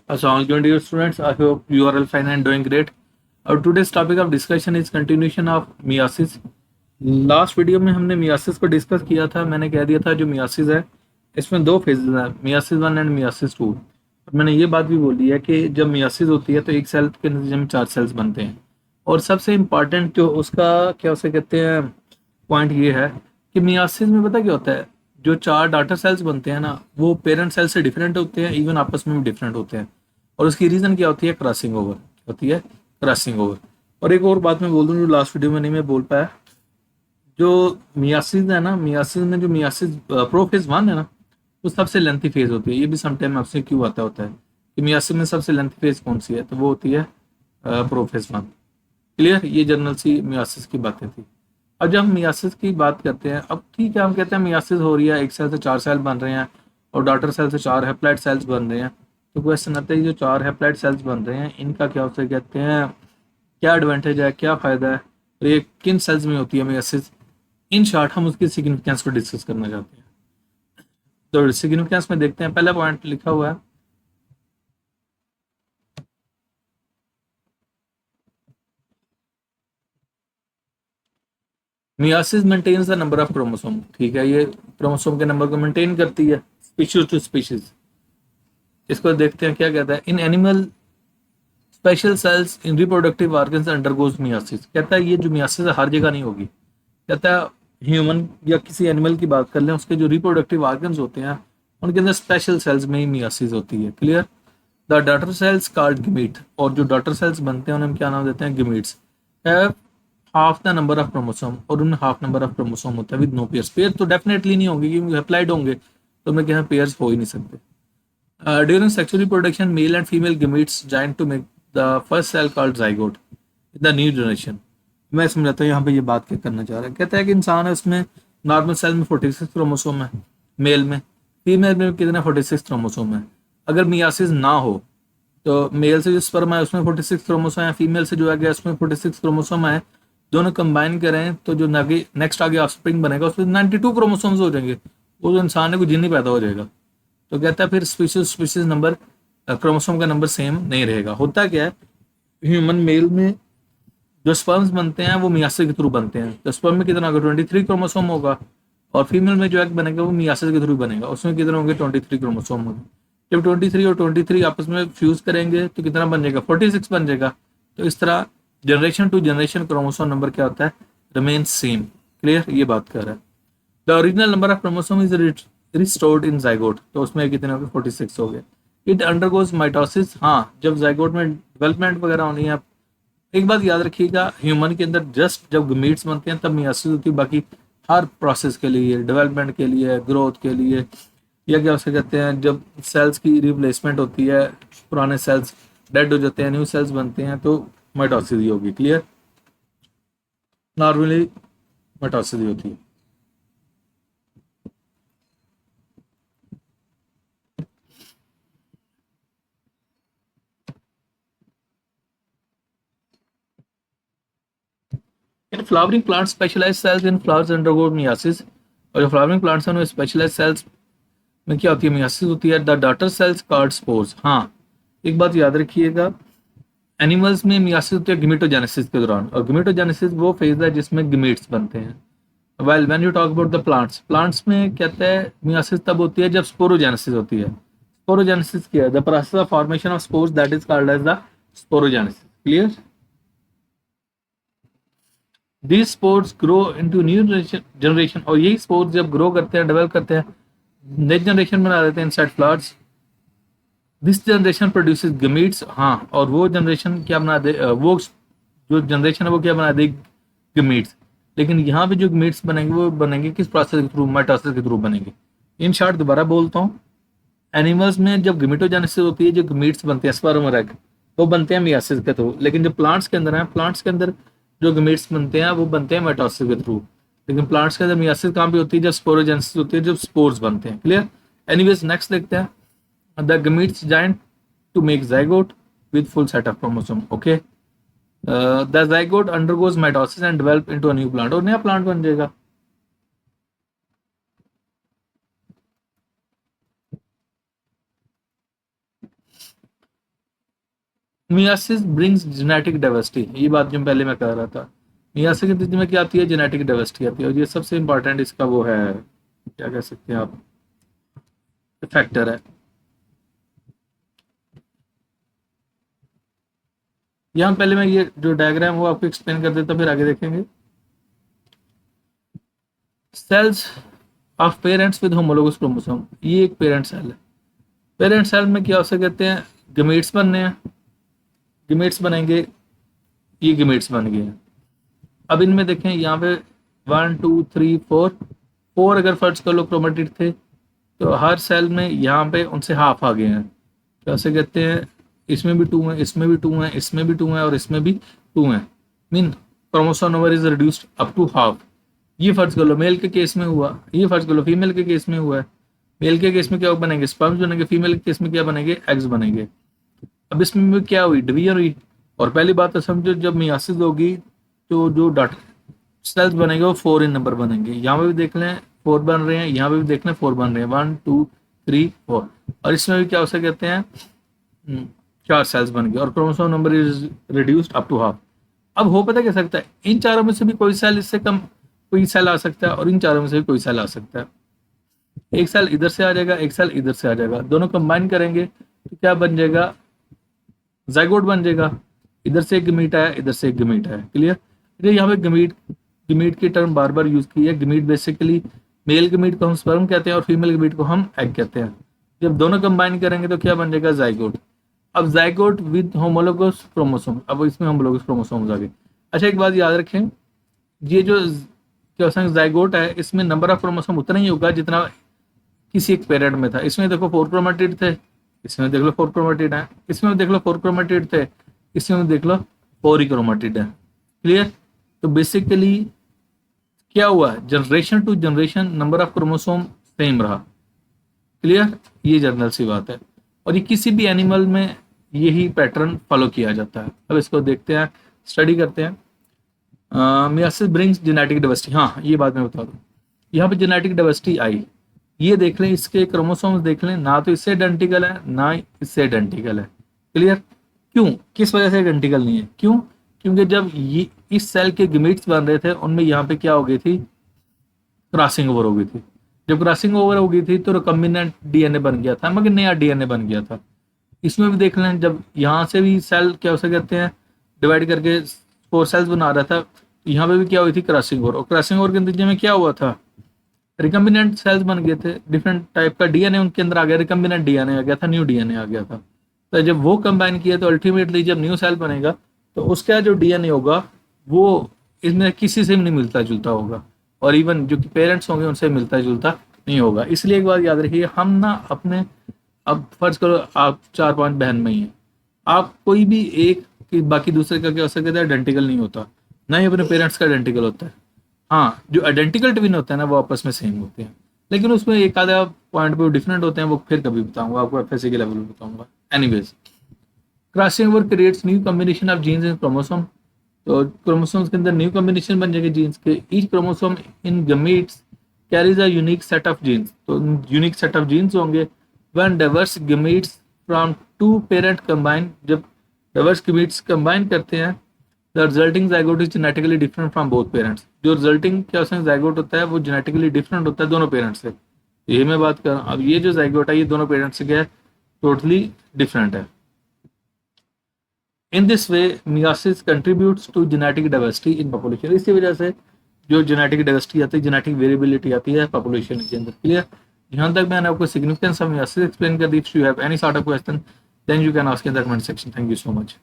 Assalamualaikum dear students. I hope you are all fine and doing great. Our today's topic of discussion is continuation of meiosis. Last video में हमने myiasis को discuss किया था. मैंने कह दिया था जो मियासिस है इसमें दो फेजेस हैं, मियासिस 1 एंड मियासिस 2. और मैंने ये बात भी बोली है कि जब मियासिस होती है तो एक सेल के नतीजे में 4 सेल्स बनते हैं. और सबसे इम्पॉर्टेंट जो उसका क्या उसे कहते हैं पॉइंट ये है कि मियासिस में पता क्या होता है, जो 4 डाटर सेल्स बनते हैं ना वो पेरेंट सेल से डिफरेंट होते हैं, इवन आपस में भी डिफरेंट होते हैं. और उसकी रीज़न क्या होती है, क्रॉसिंग ओवर होती है, क्रॉसिंग ओवर. और एक और बात मैं बोल दूं जो लास्ट वीडियो में नहीं मैं बोल पाया, जो मियासिस है ना, मियासिस में जो मियासिस प्रोफेज 1 है ना वो सबसे लेंथी फेज होती है. ये भी समटाइम आपसे क्यों आता होता है कि मियासिस में सबसे लेंथी फेज कौन सी है, तो वो होती है प्रोफेज 1. क्लियर, ये जनरल सी मियासिस की बातें थी. अब जब हम मियासिस की बात करते हैं, अब ठीक है हम कहते हैं मियासिस हो रही है, एक सेल से 4 सेल बन रहे हैं और डॉटर सेल से 4 हैप्लॉइड सेल्स बन रहे हैं. तो क्वेश्चन आता है, ये जो 4 हैप्लॉइड सेल्स बन रहे हैं इनका क्या उसे कहते हैं, क्या एडवांटेज है, क्या फ़ायदा है, और ये किन सेल्स में होती है मियासिस. इन शॉर्ट हम उसकी सिग्निफिकेंस को डिस्कस करना चाहते हैं. तो सिग्निफिकेंस में देखते हैं, पहला पॉइंट लिखा हुआ है meiosis maintains the number of chromosome. ठीक है, ये क्रोमोसोम के नंबर को मेंटेन करती है स्पीशीज टू स्पीशीज. इसको देखते हैं क्या कहता है. In animal special cells in reproductive organs undergoes myiasis. कहता है ये जो मियासिस है हर जगह नहीं होगी. कहता है ह्यूमन या किसी एनिमल की बात कर लें, उसके जो रिप्रोडक्टिव ऑर्गन्स होते हैं उनके अंदर स्पेशल सेल्स में ही मियासिस होती है. Clear. The daughter cells called gamete, और जो डॉटर सेल्स बनते हैं उन्हें हम क्या नाम देते हैं, gametes. Have half the number of chromosome, और उनमें हाफ नंबर ऑफ क्रोमोसोम होता है विद नो पेयर्स. पेयर तो डेफिनेटली नहीं होंगे क्योंकि अप्लाइड होंगे, तो उनमें क्या पेयर्स हो ही नहीं सकते. During sexual reproduction, male and female gametes join to make the first cell called zygote in the new generation. मैं समझाता हूँ यहाँ पे ये बात क्या करना चाह रहा है. कहता है कि इंसान है उसमें नॉर्मल सेल में 46 क्रोमोसोम है मेल में, फीमेल में कितने 46 क्रोमोसोम है. अगर मियासिस ना हो तो मेल से जो स्पर्म है उसमें 46 क्रोमोसोम है, फीमेल से जो है उसमें 46 क्रोमोसोम है. दोनों कंबाइन करें तो जो नेक्स्ट आगे ऑफस्प्रिंग बनेगा उसमें 92 क्रोमोसोम्स हो जाएंगे. वो जो इंसान है वो जिन ही पैदा हो जाएगा. तो कहता है फिर स्पीशीज नंबर क्रोमोसोम का नंबर सेम नहीं रहेगा. होता क्या है, ह्यूमन मेल में जो स्पर्म्स बनते हैं वो मियासिस के थ्रू बनते हैं. तो स्पर्म में कितना होगा, 23 क्रोमोसोम होगा. और फीमेल में जो एग बनेगा वो मियासिस के थ्रू बनेगा, उसमें कितना होंगे 23 क्रोमोसोम होंगे. जब 23 और 23 आपस में फ्यूज करेंगे तो कितना बन जाएगा, 46 बन जाएगा. तो इस तरह generation to generation chromosome number क्या होता है, रिमेन सेम. क्लियर, ये बात कर रहा है. The original number of chromosome is restored in zygote. तो उसमें कितने हो गए, 46 हो गए. It undergoes mitosis. हाँ, जब जाइगोट में डेवलपमेंट वगैरह होनी है. एक बात याद रखिएगा, ह्यूमन के अंदर जस्ट जब गमीट्स बनते हैं तब मियासिस होती है. बाकी हर प्रोसेस के लिए, डेवलपमेंट के लिए, ग्रोथ के लिए, या क्या उसे कहते हैं जब सेल्स की रिप्लेसमेंट होती है, पुराने सेल्स डेड हो जाते हैं, न्यू सेल्स बनते हैं, तो माइटोसिस ही होगी. क्लियर, नॉर्मली माइटोसिस ही होती है. In flowering plants specialize cells in flowers undergo meiosis. और जो फ्लावरिंग प्लांट्स हैं उनमें स्पेशलाइज सेल्स में क्या होती है, मियासिस होती है. The daughter cells called spores. हाँ, एक बात याद रखिएगा, एनिमल्स में मियासिस होती है गिमेटोजेनेसिस के दौरान. और गिमेटोजेनेसिस वो फेज है जिसमें गिमेट्स बनते हैं. Well when you talk about the plants, plants में कहते हैं मियासिस तब होती है जब स्पोरोजेनेसिस होती है. स्पोरोजेनेसिस क्या है, the process of formation of spores that is called as the sporogenesis. Clear. These spores grow into new generation, और यही स्पोर्स जब ग्रो करते हैं, डेवलप करते हैं, नेक्स्ट जनरेशन बना देते हैं inside flowers. This generation produces gametes. हाँ, और वो जनरेशन क्या बना दे, वो जो जनरेशन है वो क्या बना दे, गमीट्स. लेकिन यहाँ पे जो गमीट्स बनेंगे वो बनेंगे किस प्रोसेस के थ्रू, माइटोसिस के थ्रू बनेंगे. इन शॉर्ट दोबारा बोलता हूँ, एनिमल्स में जब गमीटोजेनेसिस होती है, जो गमीट्स बनते हैं स्पर्म और एग, वो बनते हैं मियासिस के थ्रू. लेकिन जो प्लांट्स के अंदर है, प्लांट्स के अंदर जो गमीट्स बनते हैं वो बनते हैं माइटोसिस के थ्रू. लेकिन प्लांट्स के अंदर मियासिस कहाँ पे होती है, जब स्पोरोजेनेसिस होती है, जब स्पोर्स बनते हैं. क्लियर. एनीवेज नेक्स्ट देखते हैं, the gametes join to make zygote with full set of chromosome. Okay, the zygote undergoes mitosis and develop into a new plant, और नया प्लांट बन जाएगा. मियासिस ब्रिंग्स जेनेटिक डाइवर्सिटी, ये बात जो पहले मैं कह रहा था। मियासिस की स्थिति में क्या आती है, जेनेटिक डाइवर्सिटी आती है, और ये सबसे इंपॉर्टेंट इसका वो है, क्या कह सकते हैं आप, फैक्टर है। यहाँ पहले मैं ये जो डायग्राम वो आपको एक्सप्लेन कर देता, फिर आगे देखेंगे। Cells of parents with homologous chromosome, ये एक पेरेंट सेल है। पेरेंट सेल में क्या हो सकते हैं, गमीट्स बनने हैं, गमीट्स बनेंगे, ये गमीट्स बन गए हैं। अब इनमें देखें यहाँ पे 1 2 3 4, 4 अगर फर्ज कर लो क्रोमेटिड थे, तो हर सेल में यहाँ पे उनसे हाफ आ गए हैं। कैसे कहते हैं, इसमें भी 2 है, इसमें भी 2 है, इसमें भी 2 है, और इसमें भी 2 है। Mean chromosome number is reduced up to half. ये फर्ज कर लो मेल के केस में हुआ, ये फर्ज कर लो फीमेल के केस में हुआ है। मेल के केस में क्या बनेंगे, स्पर्म्स बनेंगे, फीमेल के केस में क्या बनेंगे, एग्स बनेंगे। अब इसमें भी क्या हुई, डिवीजन हुई। और पहली बात तो समझो, जब मियासिस होगी तो जो डाटा सेल्स बनेंगे वो 4 इन नंबर बनेंगे। यहाँ पे भी देख लें 4 बन रहे हैं, यहाँ पे भी देख लें 4 बन रहे हैं, 1 2 3 4। और इसमें भी क्या हो सकते कहते हैं, 4 सेल्स बन गए, और chromosome number is reduced up to half. अब हो पता क्या सकता है, इन चारों में से भी कोई सेल इससे कम कोई सेल आ सकता है, और इन चारों में से भी कोई सेल आ सकता है। एक सेल इधर से आ जाएगा, एक सेल इधर से आ जाएगा, दोनों कंबाइन करेंगे तो क्या बन जाएगा, जाइगोट बन जाएगा। इधर से एक गमीट आया, इधर से एक गमीट आया, क्लियर। यहाँ पे गमीट, गमीट की टर्म बार बार यूज की है। गमीट बेसिकली मेल गमीट को हम स्पर्म कहते हैं और फीमेल गमीट को हम एग कहते हैं। जब दोनों कंबाइन करेंगे तो क्या बन जाएगा, जाइगोट। अब जाइगोट विद होमोलोगस क्रोमोसोम, अब इसमें होमोलोगस क्रोमोसोम आ गए। अच्छा एक बात याद रखें, ये जो क्या जाइगोट है, इसमें नंबर ऑफ क्रोमोसोम उतना ही होगा जितना किसी एक पेरेंट में था। इसमें देखो 4 क्रोमेटिड थे, इसमें देख लो 4 क्रोमेटिड है, इसमें देख लो 4 क्रोमेटिड थे, इसमें देख लो 4 ही क्रोमेटिड है, क्लियर। तो बेसिकली क्या हुआ, generation to generation number of chromosome same रहा, क्लियर। ये जनरल सी बात है, और ये किसी भी एनिमल में यही पैटर्न फॉलो किया जाता है। अब इसको देखते हैं, स्टडी करते हैं। मियासिस ब्रिंग्स जेनेटिक डाइवर्सिटी, हाँ ये बात मैं बता दूं, यहाँ पे जेनेटिक डाइवर्सिटी आई। ये देख लें, इसके क्रोमोसोम्स देख लें, ना तो इससे आइडेंटिकल है ना इससे आइडेंटिकल है, क्लियर। क्यों, किस वजह से आइडेंटिकल नहीं है, क्यों, क्योंकि जब ये इस सेल के गमीट्स बन रहे थे, उनमें यहाँ पे क्या हो गई थी, क्रॉसिंग ओवर हो गई थी। जब क्रॉसिंग ओवर हो गई थी तो रिकम्बिनेंट डीएनए बन गया था, मगर नया डीएनए बन गया था। इसमें भी देख लें, जब यहाँ से भी सेल क्या हो सकते हैं, डिवाइड करके 4 सेल्स बना रहा था, यहाँ पे भी क्या हुई थी, क्रॉसिंग ओवर। और क्रॉसिंग ओवर के नतीजे में क्या हुआ था, रिकम्बिनेंट सेल्स बन गए थे, डिफरेंट टाइप का डीएनए उनके अंदर आ गया, रिकम्बिनेंट डीएनए आ गया था, न्यू डीएनए आ गया था। तो जब वो कंबाइन किया तो अल्टीमेटली जब न्यू सेल बनेगा तो उसका जो डीएनए होगा वो इसमें किसी से भी नहीं मिलता जुलता होगा, और इवन जो कि पेरेंट्स होंगे उनसे मिलता जुलता नहीं होगा। इसलिए एक बात याद रखिए, हम ना अपने, अब फर्ज करो आप 4-5 बहन में ही हैं, आप कोई भी एक कि बाकी दूसरे का क्या हो सकता है, आइडेंटिकल नहीं होता, ना ही अपने पेरेंट्स का आइडेंटिकल होता है। हाँ, जो आइडेंटिकल ट्विन होते हैं ना, वो आपस में सेम होते हैं, लेकिन उसमें एक आधा पॉइंट पे डिफरेंट होते हैं, वो फिर कभी बताऊंगा आपको, एफएससी के लेवल में बताऊंगा। Anyways, crossing over creates new combination of genes in chromosome. तो क्रोमोसोम्स के अंदर न्यू कॉम्बिनेशन बन जाएंगे जीन्स के। Each chromosome in gametes carries a unique set of genes, तो यूनिक सेट ऑफ जीन्स होंगे। When diverse gametes from 2 parent combine, जब diverse gametes combine करते हैं, the resulting zygote is genetically different from both parents. जो resulting क्या उसमें zygote होता है वो जेनेटिकली डिफरेंट होता है दोनों पेरेंट्स से। ये मैं बात कर रहा हूँ। अब ये जो जाइगोट है ये दोनों पेरेंट्स से क्या है, टोटली डिफरेंट है। In this way meiosis contributes to genetic diversity in population. इसी वजह से जो जेनेटिक डाइवर्सिटी आती है, जेनेटिक वेरिएबिलिटी आती है पॉपुलेशन के अंदर, क्लियर। यहाँ तक मैंने आपको सिग्निफिकेंस ऑफ मियासिस एक्सप्लेन कर दी। If you have any sort of question then you can ask in the comment section. Thank you so much.